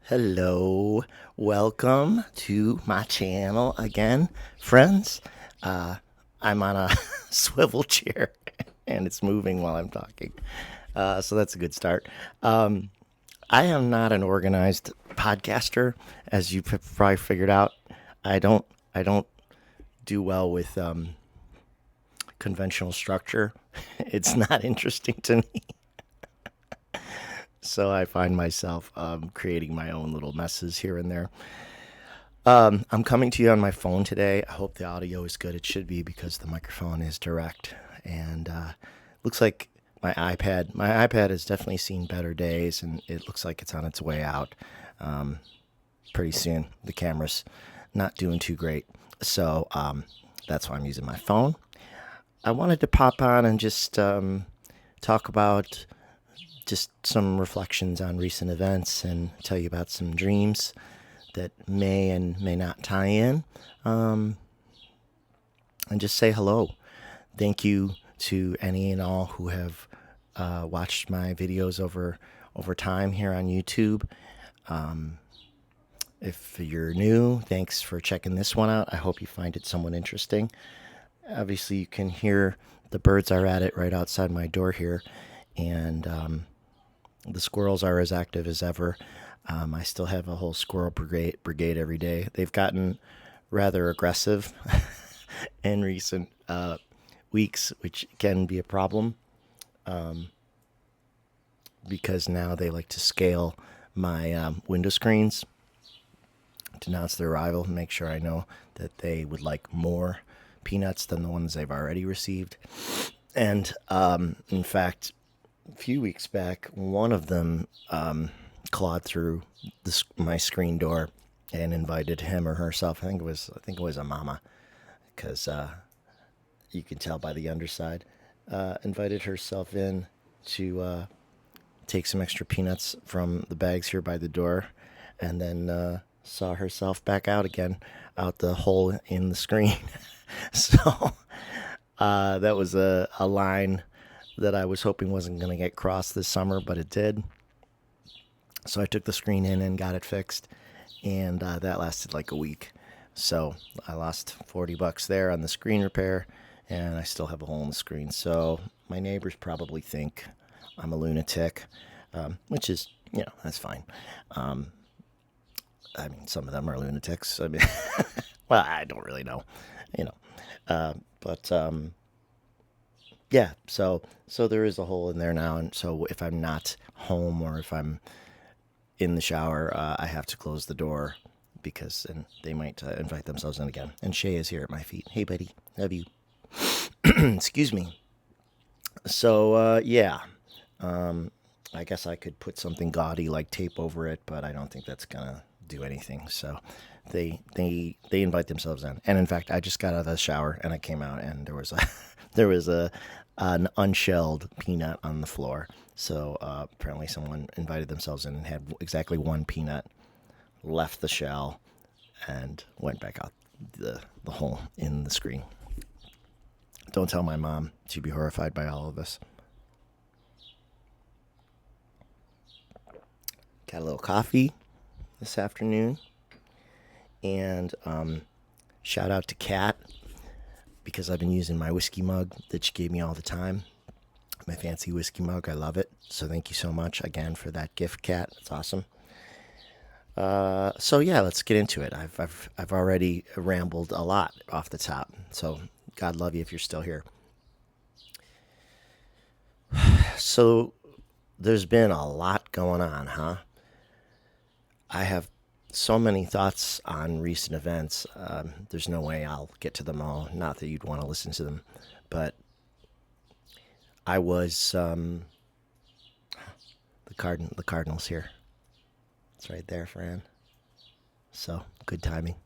Hello, welcome to my channel again, friends. Uh, I'm on a swivel chair and it's moving while I'm talking, so that's a good start. I am not an organized podcaster, as you probably figured out. I don't. I don't do well with conventional structure. It's not interesting to me. So I find myself creating my own little messes here and there. I'm coming to you on my phone today. I hope the audio is good. It should be because the microphone is direct, and looks like my iPad has definitely seen better days, and it looks like it's on its way out pretty soon. The camera's not doing too great, so that's why I'm using my phone. I wanted to pop on and just talk about just some reflections on recent events and tell you about some dreams that may and may not tie in, and just say hello. Thank you to any and all who have watched my videos over time here on YouTube. If you're new, thanks for checking this one out. I hope you find it somewhat interesting. Obviously, you can hear the birds are at it right outside my door here, and the squirrels are as active as ever. I still have a whole squirrel brigade every day. They've gotten rather aggressive in recent weeks, which can be a problem because now they like to scale my window screens to announce their arrival and make sure I know that they would like more peanuts than the ones they've already received. And in fact, a few weeks back, one of them clawed through my screen door and invited him or herself. I think it was a mama, because you can tell by the underside. Invited herself in to take some extra peanuts from the bags here by the door, and then saw herself back out again, out the hole in the screen. So that was a line that I was hoping wasn't going to get crossed this summer, but it did. So I took the screen in and got it fixed, and that lasted like a week. So I lost $40 there on the screen repair, and I still have a hole in the screen. So my neighbors probably think I'm a lunatic, which is, that's fine. I mean, some of them are lunatics. I mean, well, I don't really know, you know, but yeah. So there is a hole in there now, and so if I'm not home or if I'm in the shower, I have to close the door because and they might invite themselves in again. And Shay is here at my feet. Hey, buddy, love you. Excuse me. So yeah, I guess I could put something gaudy like tape over it, but I don't think that's gonna do anything. So they invite themselves in. And in fact, I just got out of the shower and I came out and there was a there was a an unshelled peanut on the floor. So apparently someone invited themselves in and had exactly one peanut, left the shell, and went back out the hole in the screen. Don't tell my mom; she'd be horrified by all of this. Got a little coffee this afternoon, and shout out to Kat because I've been using my whiskey mug that she gave me all the time. My fancy whiskey mug, I love it. So thank you so much again for that gift, Kat. It's awesome. So yeah, let's get into it. I've already rambled a lot off the top. So God love you if you're still here. So there's been a lot going on, huh? I have so many thoughts on recent events. There's no way I'll get to them all. Not that you'd want to listen to them, but I was the Cardinals here. It's right there, Fran. So good timing,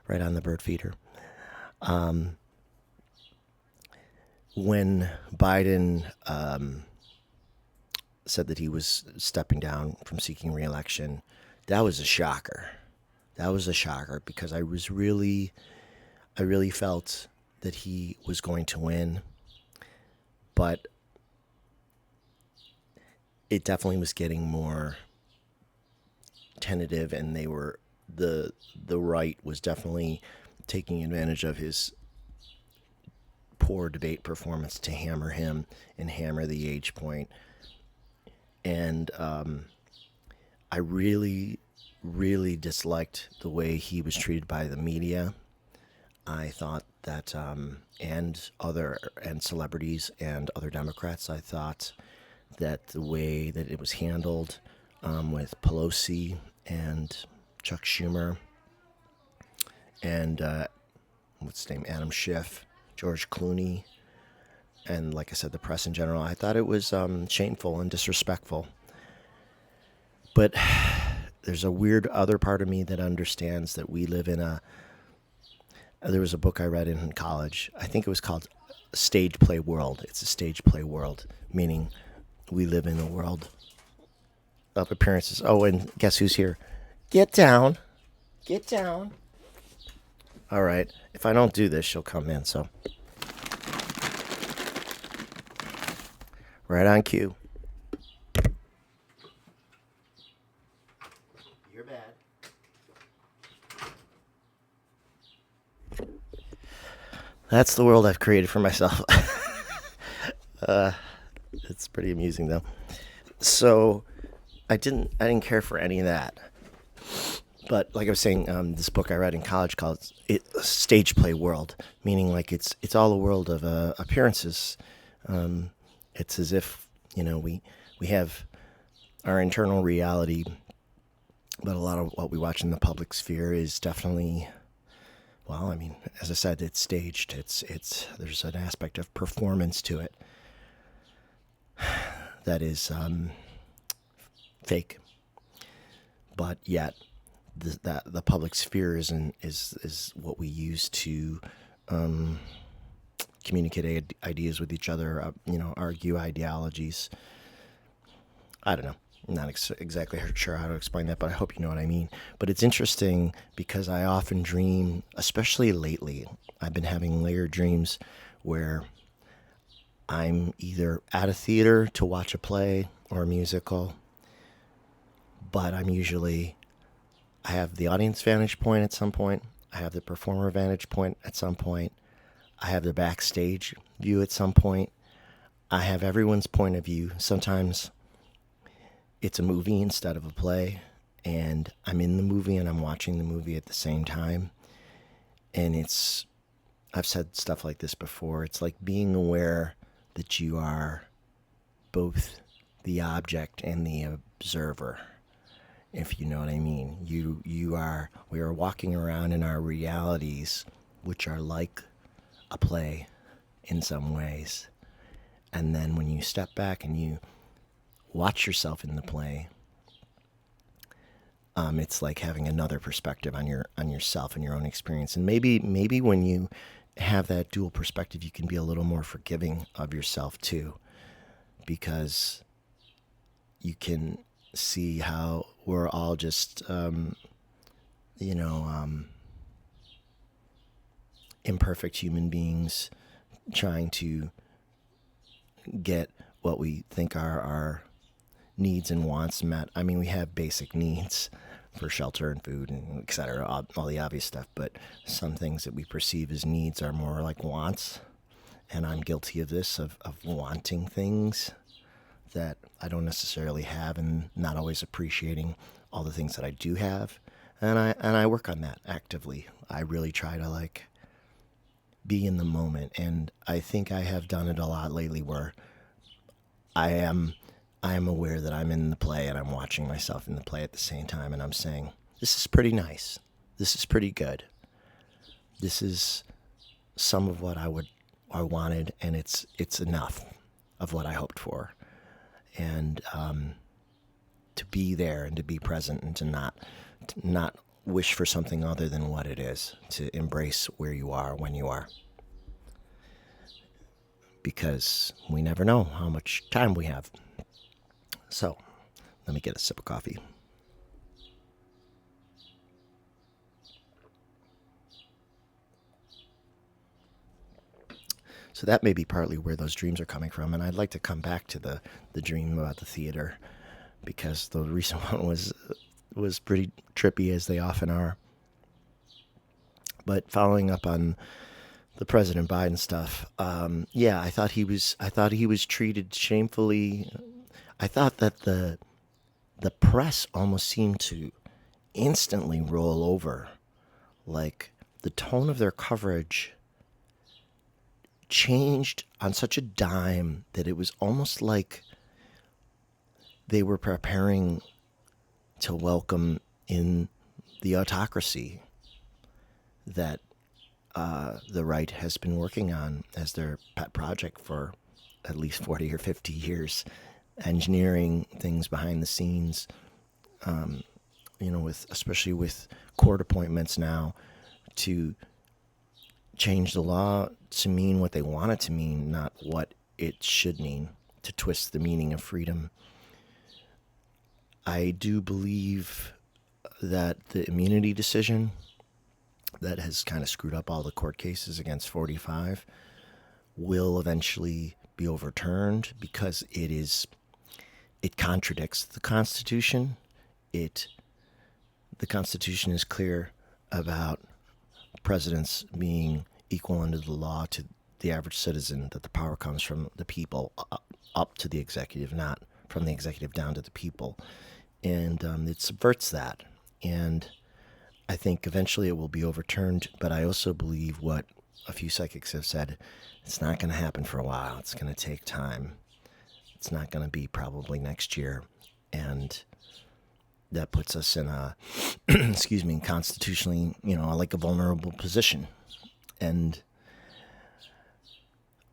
right on the bird feeder. When Biden said that he was stepping down from seeking reelection, that was a shocker. That was a shocker because I really felt that he was going to win, but it definitely was getting more tentative, and they were the right was definitely taking advantage of his poor debate performance to hammer him and hammer the age point. And I really, really disliked the way he was treated by the media. I thought that, and celebrities and other Democrats, I thought that the way that it was handled with Pelosi and Chuck Schumer and what's his name, Adam Schiff, George Clooney, and like I said, the press in general, I thought it was shameful and disrespectful. But there's a weird other part of me that understands that we live in a. There was a book I read in college. I think it was called Stage Play World. It's a stage play world, meaning we live in a world of appearances. Oh, and guess who's here? Get down. Get down. All right. If I don't do this, she'll come in, so. Right on cue. You're bad. That's the world I've created for myself. It's pretty amusing though. So I didn't care for any of that. But like I was saying, this book I read in college called Stage Play World, meaning like it's all a world of appearances. It's as if, we have our internal reality, but a lot of what we watch in the public sphere is definitely, well, I mean, as I said, it's staged. There's an aspect of performance to it that is fake, but yet the public sphere is what we use to communicate ideas with each other, argue ideologies. I don't know. I'm not exactly sure how to explain that, but I hope you know what I mean. But it's interesting because I often dream, especially lately, I've been having layered dreams where I'm either at a theater to watch a play or a musical, but I have the audience vantage point at some point, I have the performer vantage point at some point, I have the backstage view at some point, I have everyone's point of view. Sometimes it's a movie instead of a play, and I'm in the movie and I'm watching the movie at the same time. And I've said stuff like this before, it's like being aware that you are both the object and the observer, if you know what I mean. We are walking around in our realities, which are like a play in some ways. And then when you step back and you watch yourself in the play, it's like having another perspective on yourself and your own experience. And maybe when you have that dual perspective, you can be a little more forgiving of yourself too, because you can see how we're all just imperfect human beings trying to get what we think are our needs and wants met. I mean, we have basic needs for shelter and food and et cetera, all the obvious stuff, but some things that we perceive as needs are more like wants. And I'm guilty of this, of wanting things that I don't necessarily have, and not always appreciating all the things that I do have. And I work on that actively. I really try to be in the moment, and I think I have done it a lot lately where I am aware that I'm in the play and I'm watching myself in the play at the same time, and I'm saying, this is pretty nice. This is pretty good. This is some of what I wanted, and it's enough of what I hoped for. And to be there and to be present and to not wish for something other than what it is, to embrace where you are when you are. Because we never know how much time we have. So, let me get a sip of coffee. So that may be partly where those dreams are coming from, and I'd like to come back to the dream about the theater, because the recent one was pretty trippy, as they often are. But following up on the President Biden stuff, yeah, I thought he was treated shamefully. I thought that the press almost seemed to instantly roll over. Like, the tone of their coverage changed on such a dime that it was almost like they were preparing to welcome in the autocracy that the right has been working on as their pet project for at least 40 or 50 years, engineering things behind the scenes, especially with court appointments now, to change the law to mean what they want it to mean, not what it should mean, to twist the meaning of freedom. I do believe that the immunity decision that has kind of screwed up all the court cases against 45 will eventually be overturned, because it contradicts the Constitution. The Constitution is clear about presidents being equal under the law to the average citizen, that the power comes from the people up to the executive, not from the executive down to the people. And it subverts that. And I think eventually it will be overturned, but I also believe what a few psychics have said, it's not going to happen for a while. It's going to take time. It's not going to be probably next year. And that puts us in a, constitutionally, like a vulnerable position. And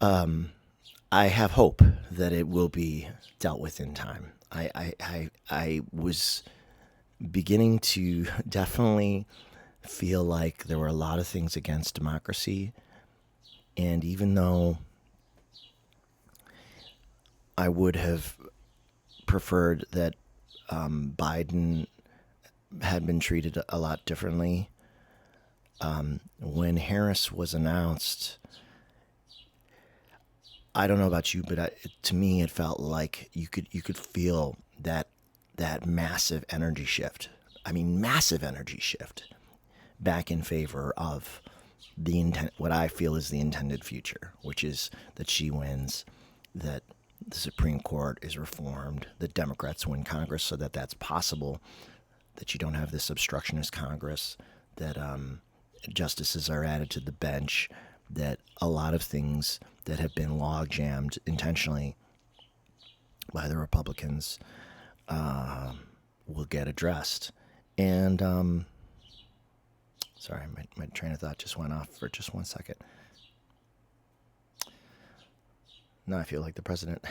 I have hope that it will be dealt with in time. I was beginning to definitely feel like there were a lot of things against democracy. And even though I would have preferred that Biden had been treated a lot differently, when Harris was announced, I don't know about you, but to me it felt like you could feel that massive energy shift. I mean, massive energy shift back in favor of what I feel is the intended future, which is that she wins, that the Supreme Court is reformed, that Democrats win Congress so that that's possible, that you don't have this obstructionist Congress, that justices are added to the bench, that a lot of things that have been log jammed intentionally by the Republicans will get addressed. And sorry, my train of thought just went off for just 1 second. Now I feel like the president.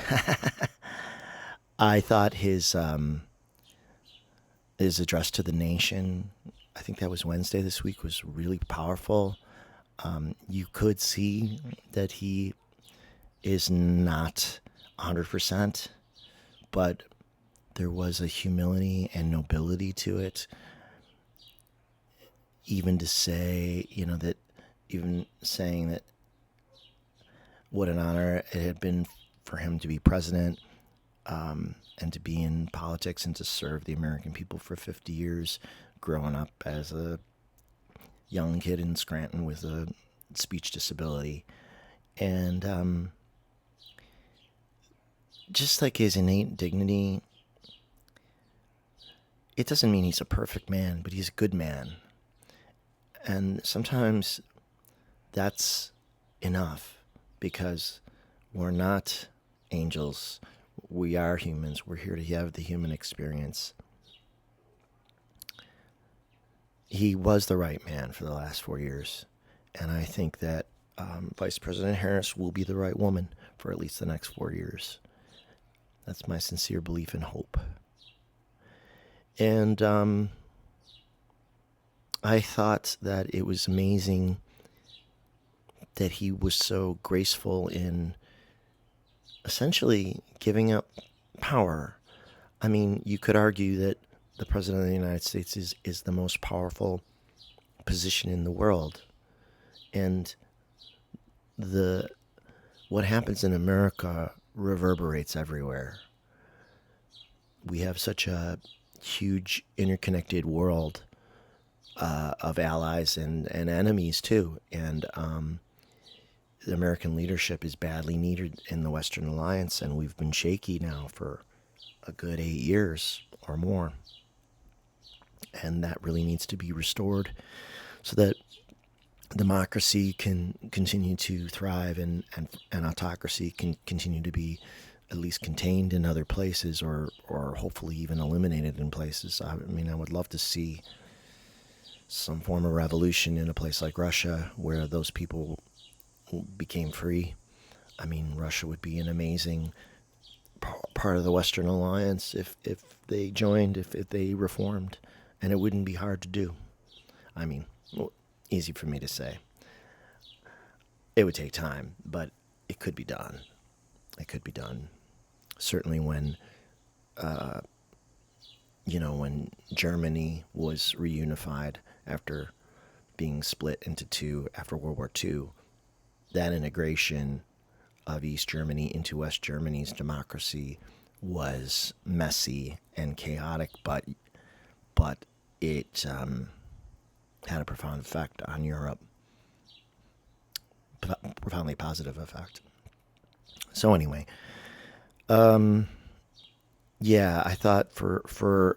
I thought his address to the nation, I think that was Wednesday this week, was really powerful. You could see that he is not 100%, but there was a humility and nobility to it. Even to say, that even saying that what an honor it had been for him to be president, and to be in politics and to serve the American people for 50 years, growing up as a young kid in Scranton with a speech disability. And just like his innate dignity, it doesn't mean he's a perfect man, but he's a good man. And sometimes that's enough, because we're not angels. We are humans. We're here to have the human experience. He was the right man for the last 4 years. And I think that Vice President Harris will be the right woman for at least the next 4 years. That's my sincere belief and hope. And I thought that it was amazing that he was so graceful in essentially giving up power. I mean, you could argue that the President of the United States is the most powerful position in the world. And what happens in America reverberates everywhere. We have such a huge interconnected world of allies and enemies too. And the American leadership is badly needed in the Western Alliance, and we've been shaky now for a good 8 years or more. And that really needs to be restored so that democracy can continue to thrive, and autocracy can continue to be at least contained in other places, or hopefully even eliminated in places. I mean, I would love to see some form of revolution in a place like Russia where those people became free. I mean, Russia would be an amazing part of the Western Alliance if they joined, if they reformed, and it wouldn't be hard to do. I mean, easy for me to say. It would take time, but it could be done. It could be done. Certainly when, when Germany was reunified after being split into two after World War II, that integration of East Germany into West Germany's democracy was messy and chaotic, but it had a profound effect on Europe, profoundly positive effect. So anyway, yeah, I thought for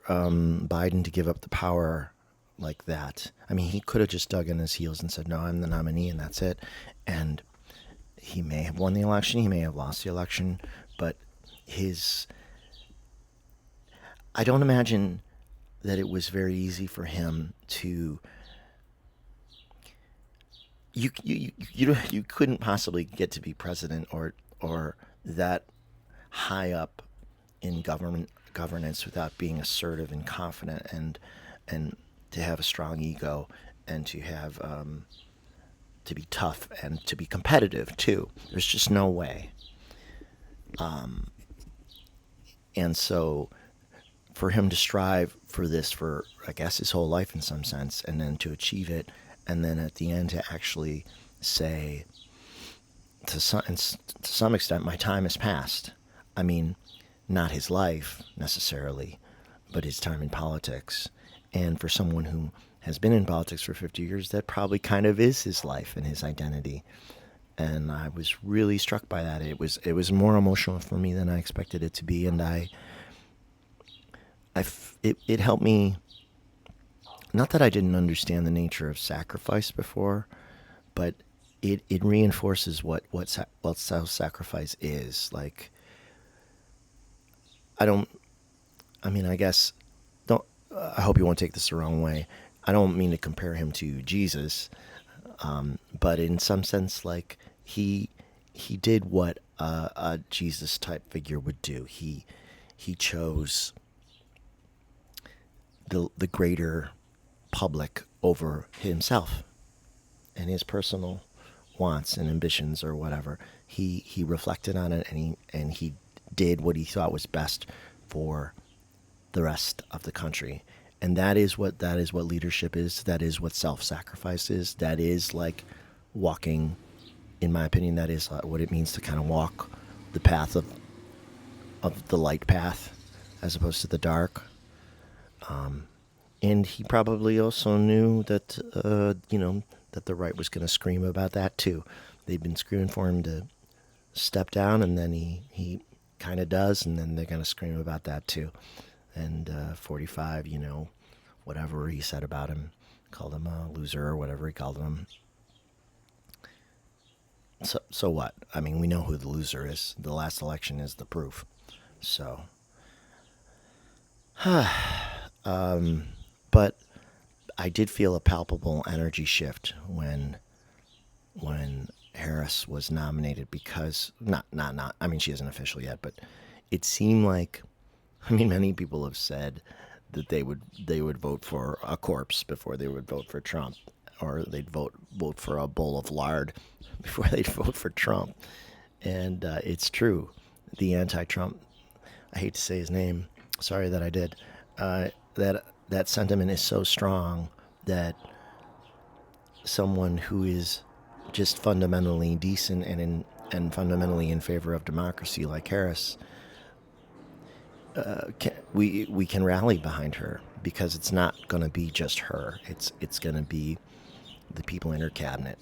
Biden to give up the power like that, I mean, he could have just dug in his heels and said, no, I'm the nominee, and that's it. And he may have won the election, he may have lost the election, but I don't imagine that it was very easy for him to. You couldn't possibly get to be president or that high up in governance without being assertive and confident, and to have a strong ego, and to have to be tough and to be competitive too. There's just no way. And so for him to strive for this for, I guess, his whole life in some sense, and then to achieve it, and then at the end to actually say, to some extent, my time has passed. I mean, not his life necessarily, but his time in politics. And for someone who has been in politics for 50 years, that probably kind of is his life and his identity. And I was really struck by that. It was more emotional for me than I expected it to be, and it helped me. Not that I didn't understand the nature of sacrifice before, but it reinforces what self-sacrifice is. Like, I hope you won't take this the wrong way. I don't mean to compare him to Jesus, but in some sense, like, he did what a Jesus type figure would do. He chose the greater public over himself and his personal wants and ambitions or whatever. He reflected on it, and he did what he thought was best for the rest of the country. And that is what leadership is. That is what self-sacrifice is. That is like walking, in my opinion, that is what it means to kind of walk the path of the light path as opposed to the dark. And he probably also knew that, that the right was going to scream about that too. They've been screaming for him to step down, and then he kind of does, and then they're going to scream about that too. And 45, whatever he said about him, called him a loser or whatever he called him. So what? I mean, we know who the loser is. The last election is the proof. So, but I did feel a palpable energy shift when Harris was nominated, because I mean, she isn't official yet, but it seemed like, I mean, many people have said that they would vote for a corpse before they would vote for Trump, or they'd vote for a bowl of lard before they'd vote for Trump. And it's true. The anti-Trump, I hate to say his name, sorry that I did, that sentiment is so strong that someone who is just fundamentally decent and fundamentally in favor of democracy, like Harris, we can rally behind her because it's not going to be just her. It's going to be the people in her cabinet,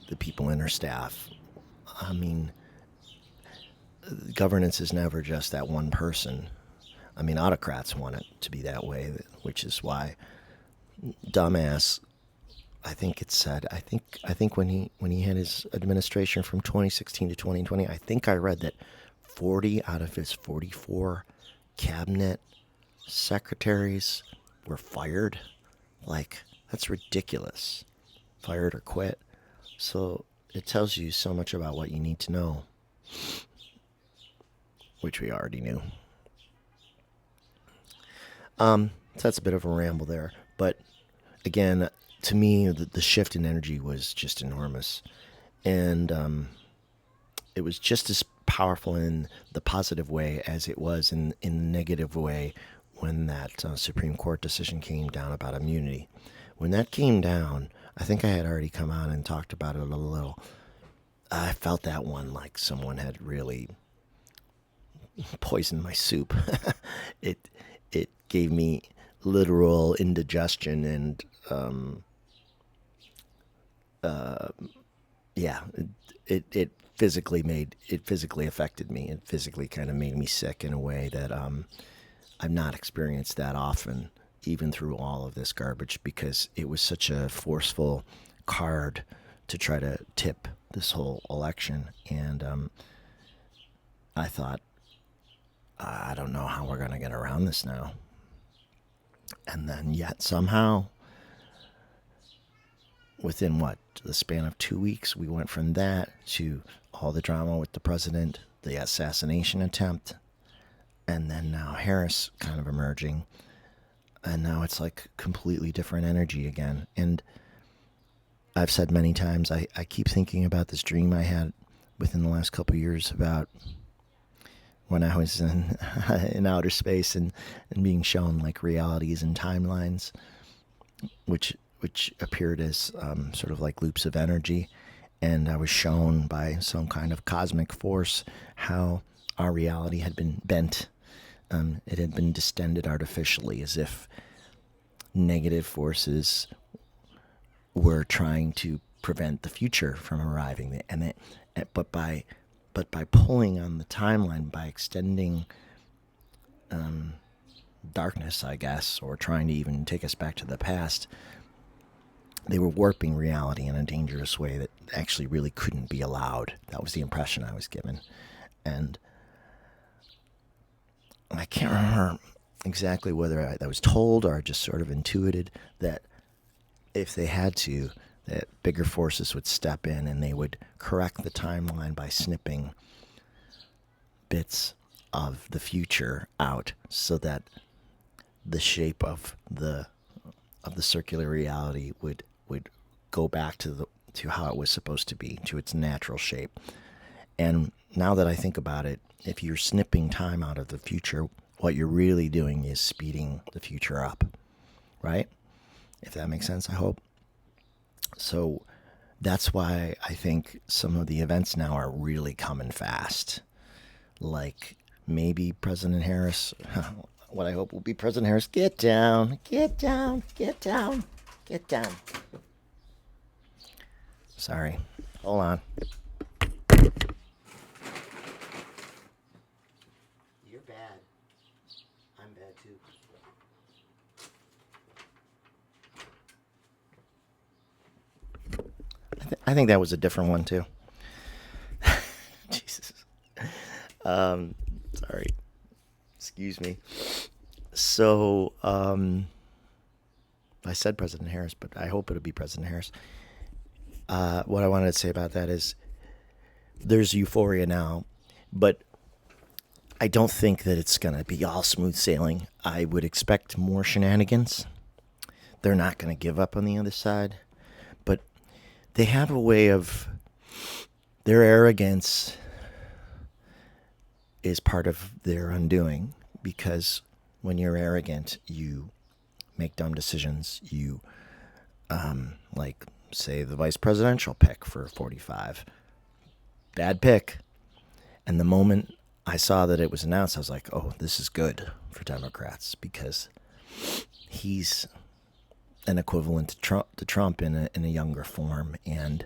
the people in her staff. I mean, governance is never just that one person. I mean, autocrats want it to be that way, which is why dumbass. I think it said. I think when he had his administration from 2016 to 2020, I think I read that 40 out of his 44 cabinet secretaries were fired. Like, that's ridiculous. Fired or quit. So it tells you so much about what you need to know, which we already knew. So that's a bit of a ramble there. But again, to me, the shift in energy was just enormous. And it was just as powerful in the positive way as it was in the negative way when that Supreme Court decision came down about immunity. When that came down, I think I had already come on and talked about it a little. I felt that one like someone had really poisoned my soup. it it gave me literal indigestion and yeah, it physically affected me. It physically kind of made me sick in a way that I've not experienced that often, even through all of this garbage, because it was such a forceful card to try to tip this whole election. And I thought, I don't know how we're going to get around this now. And then yet somehow, within the span of 2 weeks, we went from that to all the drama with the president, the assassination attempt, and then now Harris kind of emerging. And now it's like completely different energy again. And I've said many times, I keep thinking about this dream I had within the last couple of years about when I was in outer space and being shown like realities and timelines, which appeared as sort of like loops of energy. And I was shown by some kind of cosmic force how our reality had been bent. It had been distended artificially, as if negative forces were trying to prevent the future from arriving. But by pulling on the timeline, by extending darkness, I guess, or trying to even take us back to the past, they were warping reality in a dangerous way that actually really couldn't be allowed. That was the impression I was given. And I can't remember exactly whether I was told or I just sort of intuited that if they had to, that bigger forces would step in and they would correct the timeline by snipping bits of the future out so that the shape of the circular reality would go back to how it was supposed to be, to its natural shape. And now that I think about it, if you're snipping time out of the future, what you're really doing is speeding the future up, right? If that makes sense, I hope. So that's why I think some of the events now are really coming fast. Like maybe President Harris, what I hope will be President Harris, get down, get down, get down, get down. Sorry, hold on. You're bad. I'm bad too. I think that was a different one too. Jesus. Sorry. Excuse me. So, I said President Harris, but I hope it'll be President Harris. What I wanted to say about that is there's euphoria now, but I don't think that it's going to be all smooth sailing. I would expect more shenanigans. They're not going to give up on the other side, but they have a way of, their arrogance is part of their undoing, because when you're arrogant, you make dumb decisions. You, like, say, the vice presidential pick for 45. Bad pick. And the moment I saw that it was announced, I was like, oh, this is good for Democrats because he's an equivalent to Trump in a younger form, and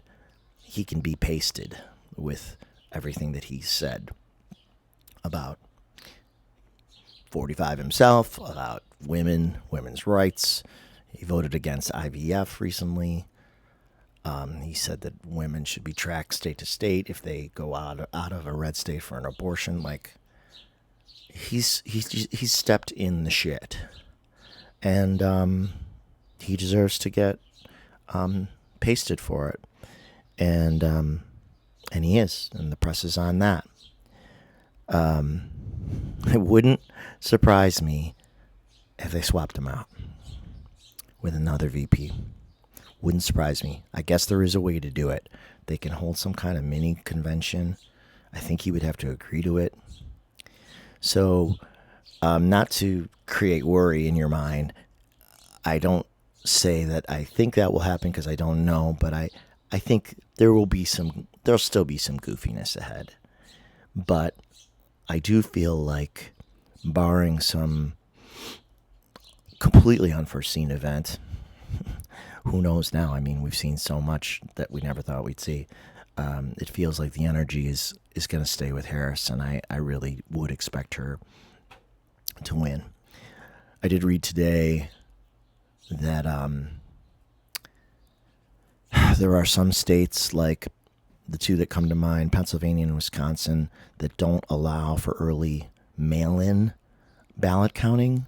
he can be pasted with everything that he said about 45 himself, about women's rights. He voted against IVF recently. He said that women should be tracked state to state if they go out of a red state for an abortion. Like, he's stepped in the shit, and he deserves to get pasted for it, and he is, and the press is on that. It wouldn't surprise me if they swapped him out with another VP. Wouldn't surprise me. I guess there is a way to do it. They can hold some kind of mini convention. I think he would have to agree to it. So, not to create worry in your mind, I don't say that I think that will happen because I don't know, but I think there'll still be some goofiness ahead. But I do feel like, barring some completely unforeseen event, who knows now? I mean, we've seen so much that we never thought we'd see. It feels like the energy is going to stay with Harris, and I really would expect her to win. I did read today that there are some states, like the two that come to mind, Pennsylvania and Wisconsin, that don't allow for early mail-in ballot counting,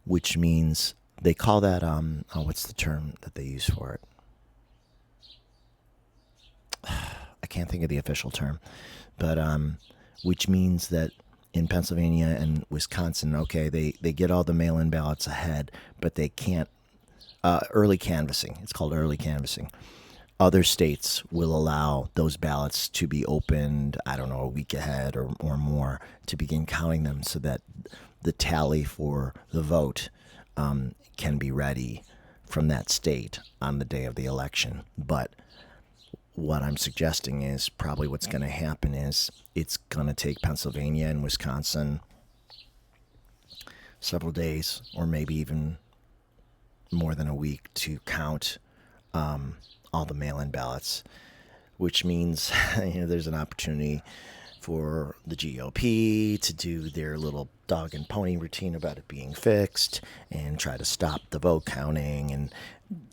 which means they call that, what's the term that they use for it? I can't think of the official term, but which means that in Pennsylvania and Wisconsin, okay, they get all the mail-in ballots ahead, but they can't, early canvassing. It's called early canvassing. Other states will allow those ballots to be opened, I don't know, a week ahead or more, to begin counting them so that the tally for the vote can be ready from that state on the day of the election. But what I'm suggesting is probably what's going to happen is it's going to take Pennsylvania and Wisconsin several days or maybe even more than a week to count all the mail-in ballots, which means there's an opportunity for the GOP to do their little dog and pony routine about it being fixed and try to stop the vote counting and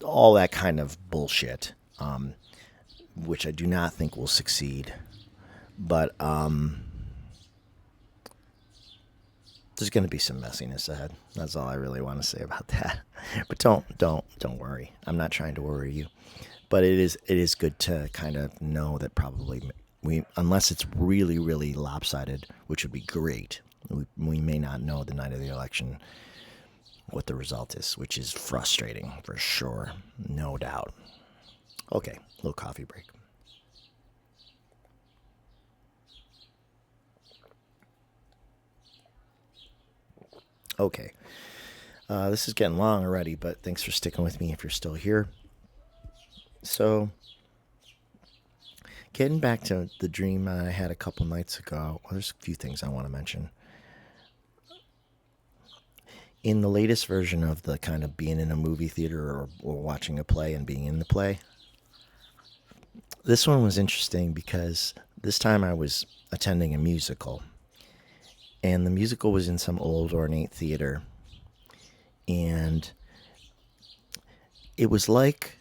all that kind of bullshit, which I do not think will succeed. But there's going to be some messiness ahead. That's all I really want to say about that. But don't worry. I'm not trying to worry you. But it is good to kind of know that probably unless it's really, really lopsided, which would be great, we may not know the night of the election what the result is, which is frustrating for sure, no doubt. Okay, little coffee break. Okay, this is getting long already, but thanks for sticking with me if you're still here. So, getting back to the dream I had a couple nights ago, well, there's a few things I want to mention. In the latest version of the kind of being in a movie theater or watching a play and being in the play, this one was interesting because this time I was attending a musical. And the musical was in some old ornate theater. And it was like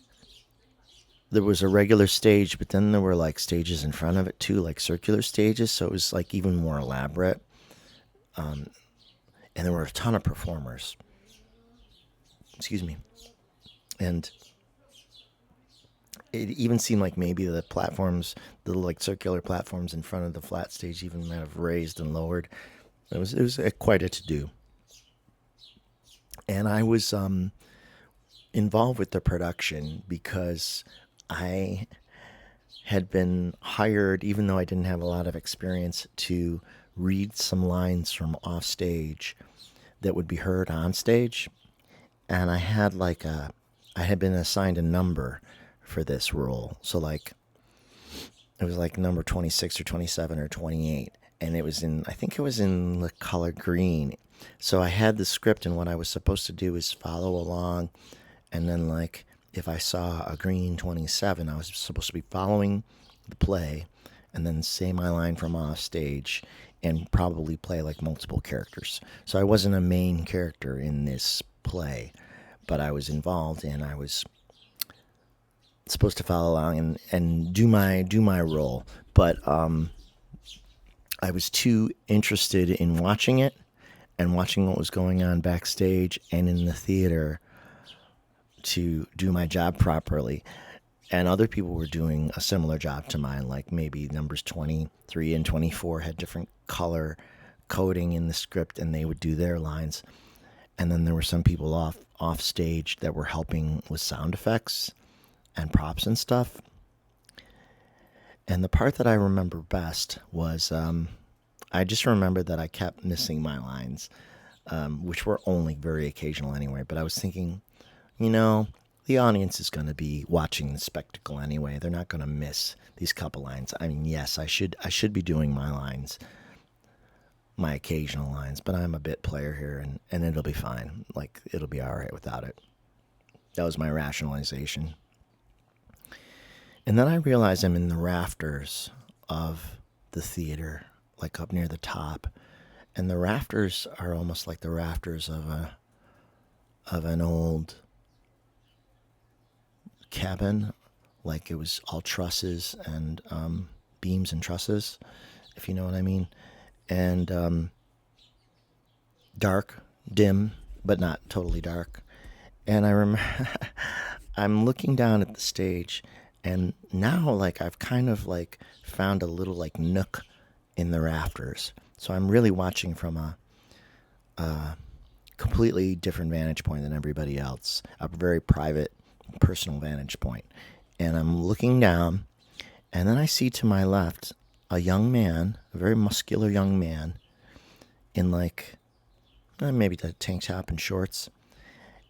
there was a regular stage, but then there were like stages in front of it too, like circular stages. So it was like even more elaborate. And there were a ton of performers. Excuse me. And it even seemed like maybe the platforms, the like circular platforms in front of the flat stage even might have raised and lowered. It was quite a to-do. And I was involved with the production because I had been hired, even though I didn't have a lot of experience, to read some lines from off stage that would be heard on stage. And I had been assigned a number for this role. So like, it was like number 26 or 27 or 28. and I think it was in the color green. So I had the script, and what I was supposed to do is follow along, and then like if I saw a green 27, I was supposed to be following the play, and then say my line from off stage, and probably play like multiple characters. So I wasn't a main character in this play, but I was involved, and I was supposed to follow along and do my role. But I was too interested in watching it and watching what was going on backstage and in the theater to do my job properly. And other people were doing a similar job to mine, like maybe numbers 23 and 24 had different color coding in the script, and they would do their lines. And then there were some people off stage that were helping with sound effects and props and stuff. And the part that I remember best was I just remember that I kept missing my lines, which were only very occasional anyway. But I was thinking, the audience is going to be watching the spectacle anyway. They're not going to miss these couple lines. I mean, yes, I should be doing my lines, my occasional lines, but I'm a bit player here, and it'll be fine. Like, it'll be all right without it. That was my rationalization. And then I realized I'm in the rafters of the theater, like up near the top. And the rafters are almost like the rafters of an old cabin, like it was all trusses and beams and trusses, if you know what I mean. And dark, dim, but not totally dark. And I remember I'm looking down at the stage, and now like I've kind of like found a little like nook in the rafters. So I'm really watching from a completely different vantage point than everybody else, a very private, personal vantage point. And I'm looking down, and then I see to my left a young man, a very muscular young man, in like maybe the tank top and shorts.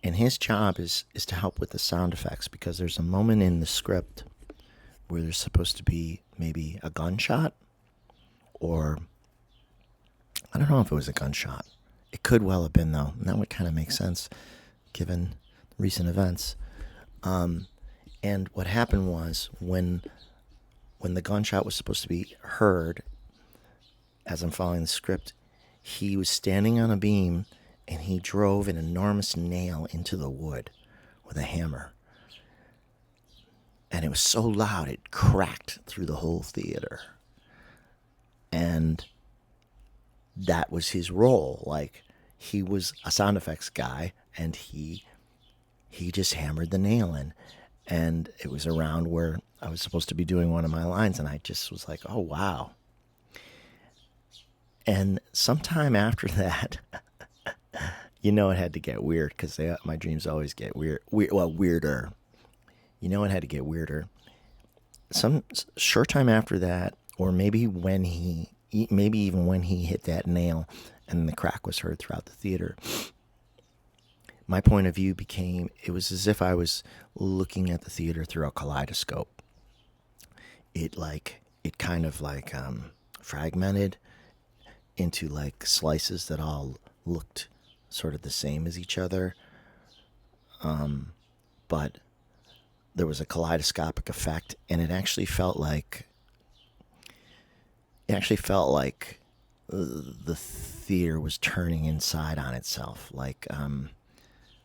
And his job is to help with the sound effects, because there's a moment in the script where there's supposed to be maybe a gunshot, or I don't know if it was a gunshot. It could well have been, though, and that would kind of make sense given recent events. And what happened was when the gunshot was supposed to be heard, as I'm following the script, he was standing on a beam, and he drove an enormous nail into the wood with a hammer. And it was so loud, it cracked through the whole theater. And that was his role. Like, he was a sound effects guy, and he just hammered the nail in. And it was around where I was supposed to be doing one of my lines, and I just was like, oh, wow. And sometime after that, it had to get weird, because my dreams always get weirder. It had to get weirder. Some short time after that, or maybe even when he hit that nail and the crack was heard throughout the theater, my point of view became, it was as if I was looking at the theater through a kaleidoscope. It kind of like fragmented into like slices that all looked sort of the same as each other. But there was a kaleidoscopic effect, and it actually felt like the theater was turning inside on itself, like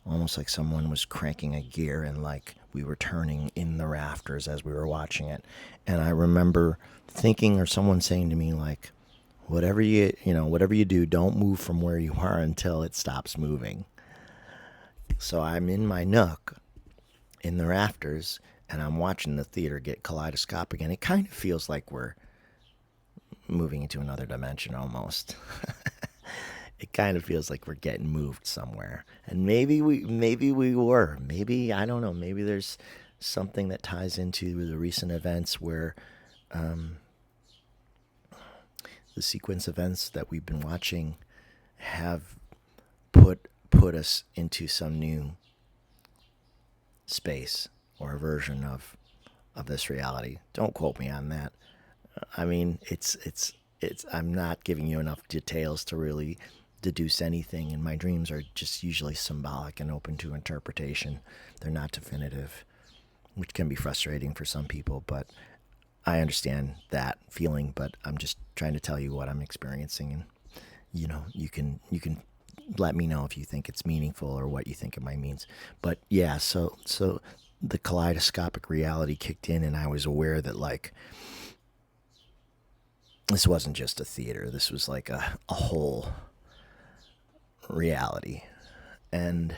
almost like someone was cranking a gear, and like we were turning in the rafters as we were watching it. And I remember thinking, or someone saying to me, like, whatever you do, don't move from where you are until it stops moving. So I'm in my nook in the rafters, and I'm watching the theater get kaleidoscopic, and it kind of feels like we're moving into another dimension almost. It kind of feels like we're getting moved somewhere. And maybe we were. Maybe, I don't know, maybe there's something that ties into the recent events where the sequence events that we've been watching have put us into some new space or a version of this reality. Don't quote me on that. I mean, it's I'm not giving you enough details to really deduce anything, and my dreams are just usually symbolic and open to interpretation. They're not definitive, which can be frustrating for some people, but I understand that feeling. But I'm just trying to tell you what I'm experiencing, and you can let me know if you think it's meaningful or what you think it might mean. But yeah, so the kaleidoscopic reality kicked in, and I was aware that, like, this wasn't just a theater. This was like a whole reality. And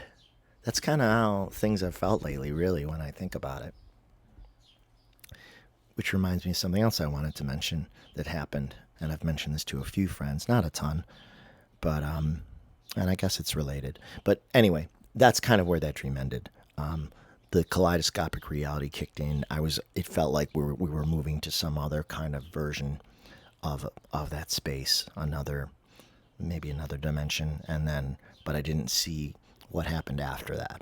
that's kind of how things have felt lately, really, when I think about it. Which reminds me of something else I wanted to mention that happened. And I've mentioned this to a few friends, not a ton, but, and I guess it's related. But anyway, that's kind of where that dream ended. The kaleidoscopic reality kicked in. It felt like we were moving to some other kind of version of that space, maybe another dimension, but I didn't see what happened after that.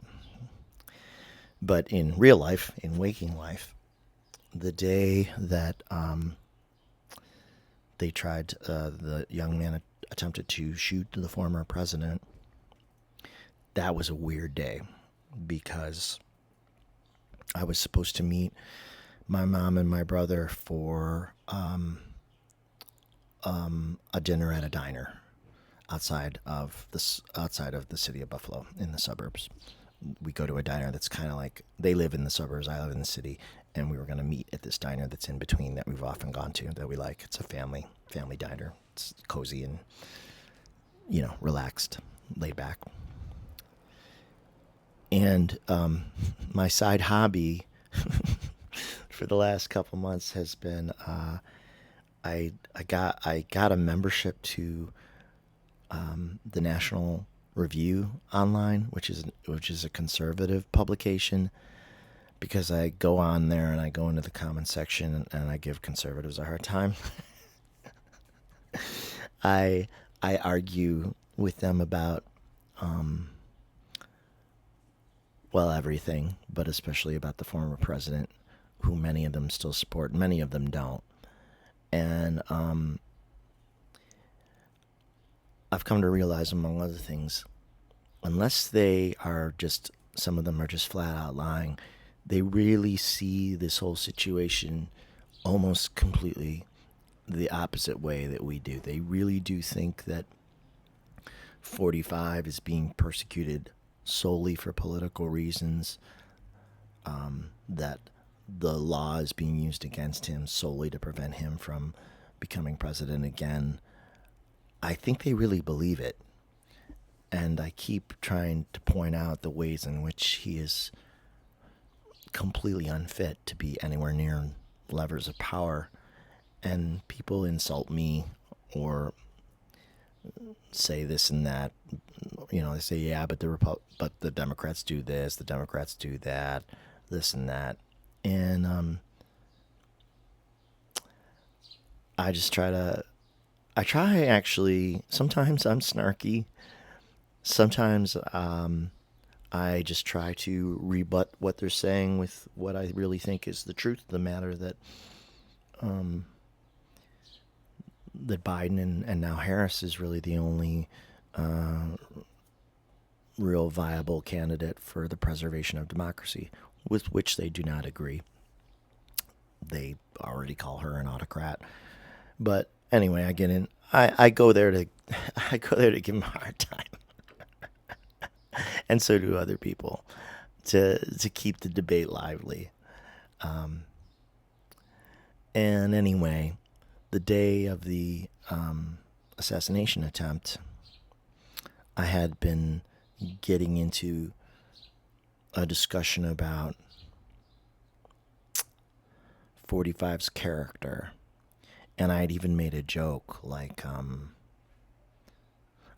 But in real life, in waking life, the day that the young man attempted to shoot the former president, that was a weird day because I was supposed to meet my mom and my brother for a dinner at a diner outside of the city of Buffalo, in the suburbs. We go to a diner that's kind of like, they live in the suburbs, I live in the city, and we were going to meet at this diner that's in between that we've often gone to, that we like. It's a family diner. It's cozy and, relaxed, laid back. And my side hobby for the last couple months has been I got a membership to the National Review Online, which is a conservative publication, because I go on there and I go into the comment section and I give conservatives a hard time. I argue with them about everything, but especially about the former president, who many of them still support, many of them don't. And I've come to realize, among other things, unless some of them are just flat out lying, they really see this whole situation almost completely the opposite way that we do. They really do think that 45 is being persecuted solely for political reasons, that the law is being used against him solely to prevent him from becoming president again. I think they really believe it. And I keep trying to point out the ways in which he is completely unfit to be anywhere near levers of power. And people insult me or say this and that. They say, yeah, but the Democrats do this, the Democrats do that, this and that. And I try actually, sometimes I'm snarky. Sometimes I just try to rebut what they're saying with what I really think is the truth of the matter, that Biden and now Harris is really the only real viable candidate for the preservation of democracy, with which they do not agree. They already call her an autocrat. But anyway, I get in. I go there to give him a hard time, and so do other people, to keep the debate lively. And anyway, the day of the assassination attempt, I had been getting into a discussion about 45's character. And I had even made a joke, like, I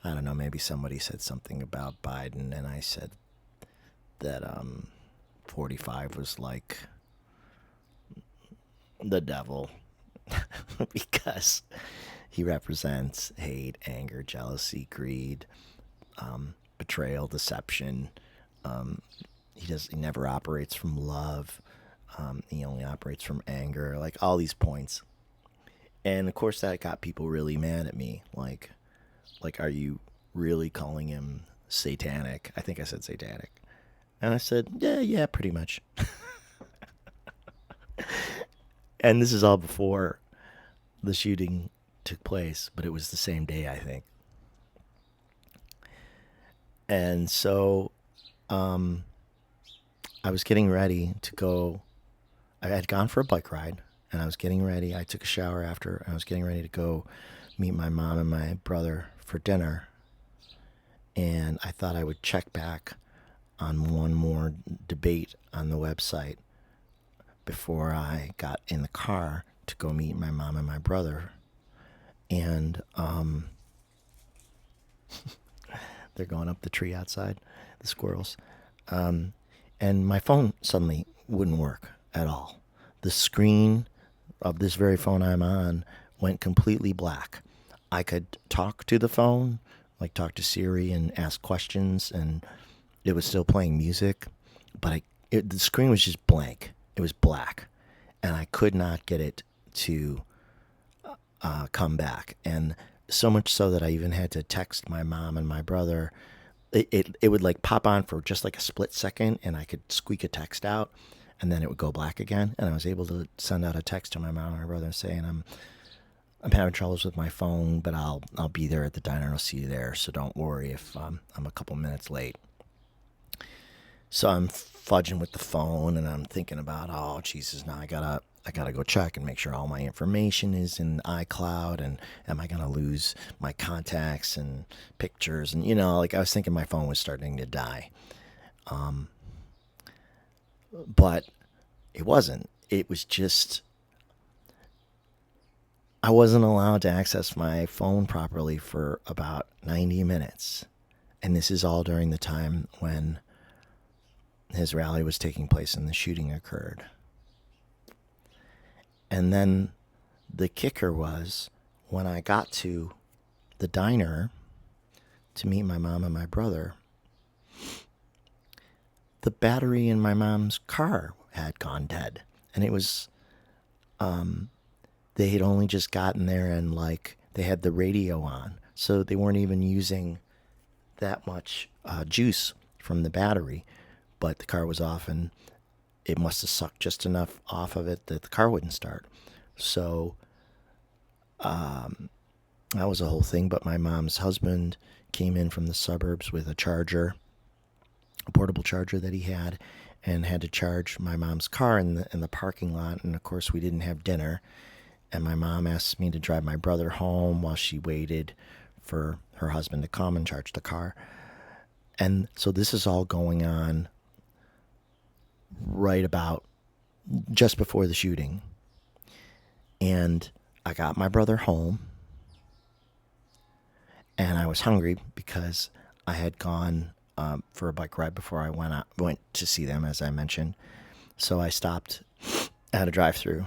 don't know, maybe somebody said something about Biden, and I said that 45 was like the devil because he represents hate, anger, jealousy, greed, betrayal, deception. He never operates from love. He only operates from anger, like all these points. And of course, that got people really mad at me. Like, are you really calling him satanic? I think I said satanic. And I said, yeah, pretty much. And this is all before the shooting took place, but it was the same day, I think. And so I was getting ready to go. I had gone for a bike ride, and I was getting ready. I took a shower after, and I was getting ready to go meet my mom and my brother for dinner. And I thought I would check back on one more debate on the website before I got in the car to go meet my mom and my brother. And they're going up the tree outside, the squirrels. And my phone suddenly wouldn't work at all. The screen of this very phone I'm on went completely black. I could talk to the phone, like talk to Siri and ask questions, and it was still playing music, but the screen was just blank. It was black, and I could not get it to come back. And so much so that I even had to text my mom and my brother. It would like pop on for just like a split second, and I could squeak a text out, and then it would go black again. And I was able to send out a text to my mom and my brother saying, I'm having troubles with my phone, but I'll be there at the diner and I'll see you there. So don't worry if I'm a couple minutes late. So I'm fudging with the phone, and I'm thinking about, oh Jesus, now I gotta go check and make sure all my information is in iCloud, and am I gonna lose my contacts and pictures, and like I was thinking my phone was starting to die, but it wasn't. It was just I wasn't allowed to access my phone properly for about 90 minutes, and this is all during the time when his rally was taking place and the shooting occurred. And then the kicker was when I got to the diner to meet my mom and my brother, the battery in my mom's car had gone dead. And it was, they had only just gotten there, and like they had the radio on. So they weren't even using that much juice from the battery, but the car was off, and it must have sucked just enough off of it that the car wouldn't start. So that was a whole thing. But my mom's husband came in from the suburbs with a charger, a portable charger that he had, and had to charge my mom's car in the parking lot. And of course, we didn't have dinner. And my mom asked me to drive my brother home while she waited for her husband to come and charge the car. And so this is all going on right about just before the shooting. And I got my brother home, and I was hungry because I had gone for a bike ride before I went to see them, as I mentioned. So I stopped at a drive-through.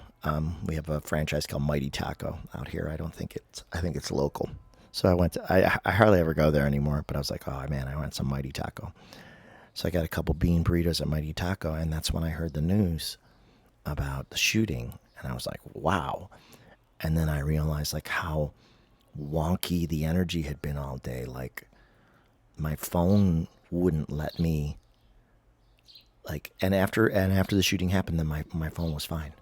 We have a franchise called Mighty Taco out here. I think it's local. So I went to, I hardly ever go there anymore, but I was like, oh man, I want some Mighty Taco. So I got a couple bean burritos at Mighty Taco, and that's when I heard the news about the shooting, and I was like, wow. And then I realized like how wonky the energy had been all day. Like my phone wouldn't let me, like, and after the shooting happened, then my phone was fine.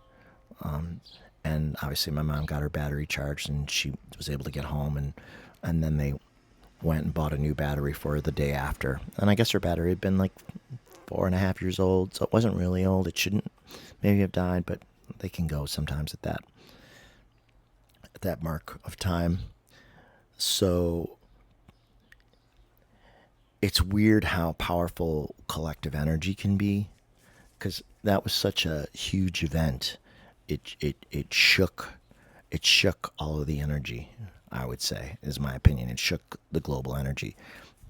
And obviously my mom got her battery charged, and she was able to get home, and then they went and bought a new battery for the day after. And I guess her battery had been like 4.5 years old, so it wasn't really old. It shouldn't maybe have died, but they can go sometimes at that mark of time. So it's weird how powerful collective energy can be, because that was such a huge event. It shook all of the energy, I would say, is my opinion. It shook the global energy.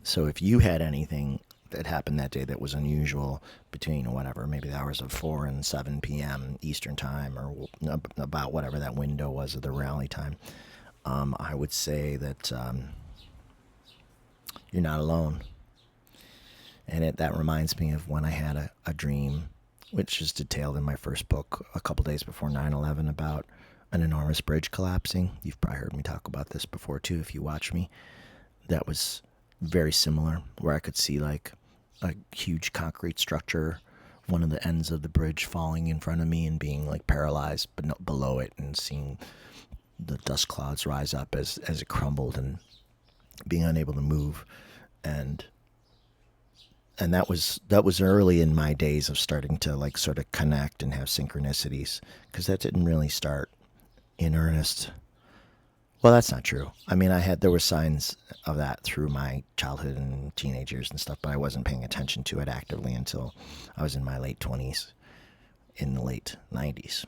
So if you had anything that happened that day that was unusual between whatever, maybe the hours of 4 and 7 p.m. Eastern time, or about whatever that window was of the rally time, I would say that you're not alone. And that reminds me of when I had a dream, which is detailed in my first book a couple days before 9/11, about an enormous bridge collapsing. You've probably heard me talk about this before too if you watch me. That was very similar, where I could see like a huge concrete structure, one of the ends of the bridge falling in front of me and being like paralyzed, but not below it, and seeing the dust clouds rise up as it crumbled, and being unable to move. And that was early in my days of starting to like sort of connect and have synchronicities, because that didn't really start in earnest. Well, that's not true. I mean, there were signs of that through my childhood and teenage years and stuff, but I wasn't paying attention to it actively until I was in my late 20s, in the late 90s.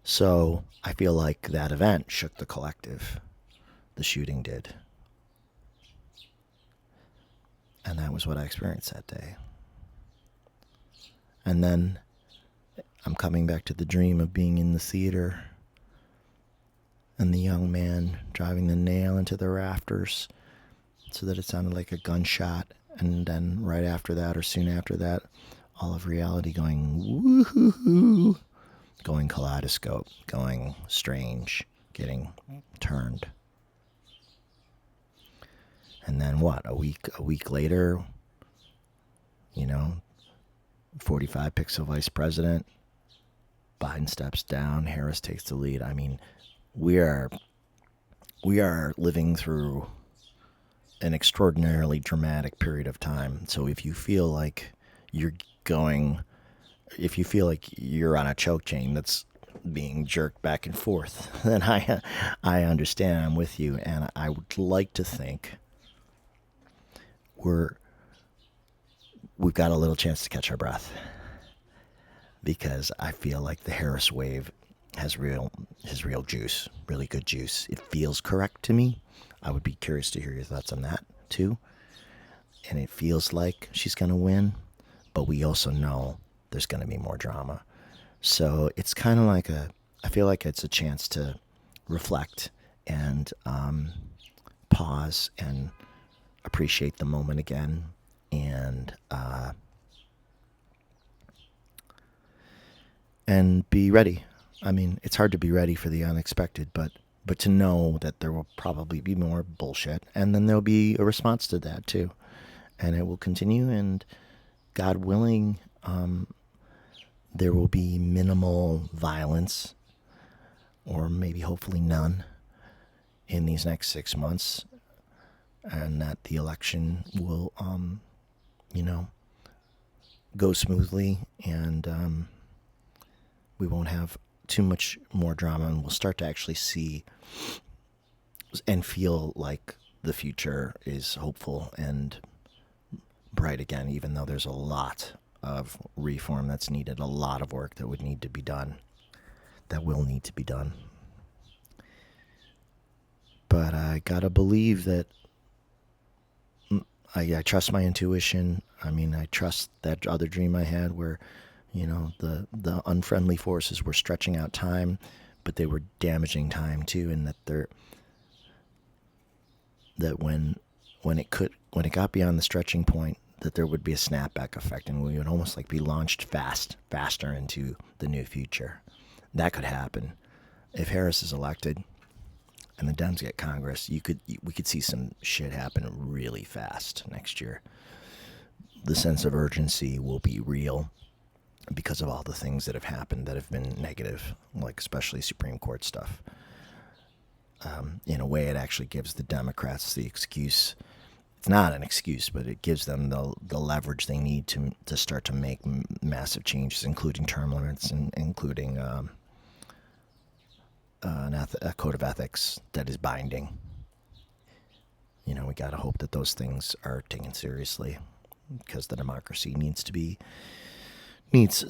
So I feel like that event shook the collective. The shooting did. And that was what I experienced that day. And then I'm coming back to the dream of being in the theater and the young man driving the nail into the rafters so that it sounded like a gunshot. And then right after that, or soon after that, all of reality going woohoo, going kaleidoscope, going strange, getting turned. And then what? A week later, 45 pixel vice president, Biden steps down, Harris takes the lead. I mean, we are living through an extraordinarily dramatic period of time. So if you feel like you're on a choke chain that's being jerked back and forth, then I understand. I'm with you, and I would like to think we've got a little chance to catch our breath, because I feel like the Harris wave has real juice, really good juice. It feels correct to me. I would be curious to hear your thoughts on that too. And it feels like she's going to win, but we also know there's going to be more drama. So it's kind of like I feel like it's a chance to reflect and pause and appreciate the moment again, and be ready. I mean, it's hard to be ready for the unexpected, but to know that there will probably be more bullshit, and then there'll be a response to that too, and it will continue. And God willing, there will be minimal violence, or maybe hopefully none, in these next 6 months, and that the election will, go smoothly, and we won't have too much more drama, and we'll start to actually see and feel like the future is hopeful and bright again, even though there's a lot of reform that's needed, a lot of work that would need to be done, that will need to be done. But I gotta believe that I trust my intuition. I mean, I trust that other dream I had where, the unfriendly forces were stretching out time, but they were damaging time too, and that when it got beyond the stretching point, that there would be a snapback effect, and we would almost like be launched faster into the new future. That could happen if Harris is elected and the Dems get Congress. We could see some shit happen really fast next year. The sense of urgency will be real because of all the things that have happened that have been negative, like especially Supreme Court stuff. In a way, it actually gives the Democrats the excuse. It's not an excuse, but it gives them the leverage they need to start to make massive changes, including term limits and including a code of ethics that is binding. We got to hope that those things are taken seriously, because the democracy needs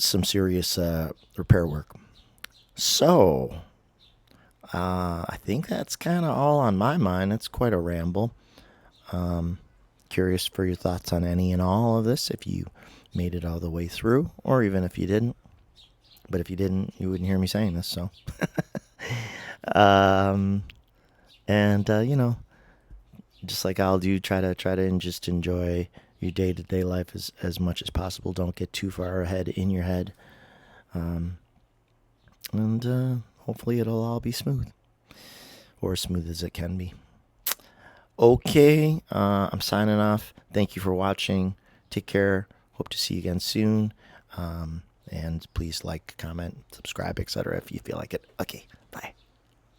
some serious repair work. So, I think that's kind of all on my mind. It's quite a ramble. Curious for your thoughts on any and all of this, if you made it all the way through, or even if you didn't. But if you didn't, you wouldn't hear me saying this, so. Just like I'll do, try to just enjoy your day-to-day life as much as possible. Don't get too far ahead in your head. And hopefully it'll all be smooth, or as smooth as it can be. Okay, I'm signing off. Thank you for watching. Take care. Hope to see you again soon. And please like, comment, subscribe, etc. if you feel like it. Okay, bye.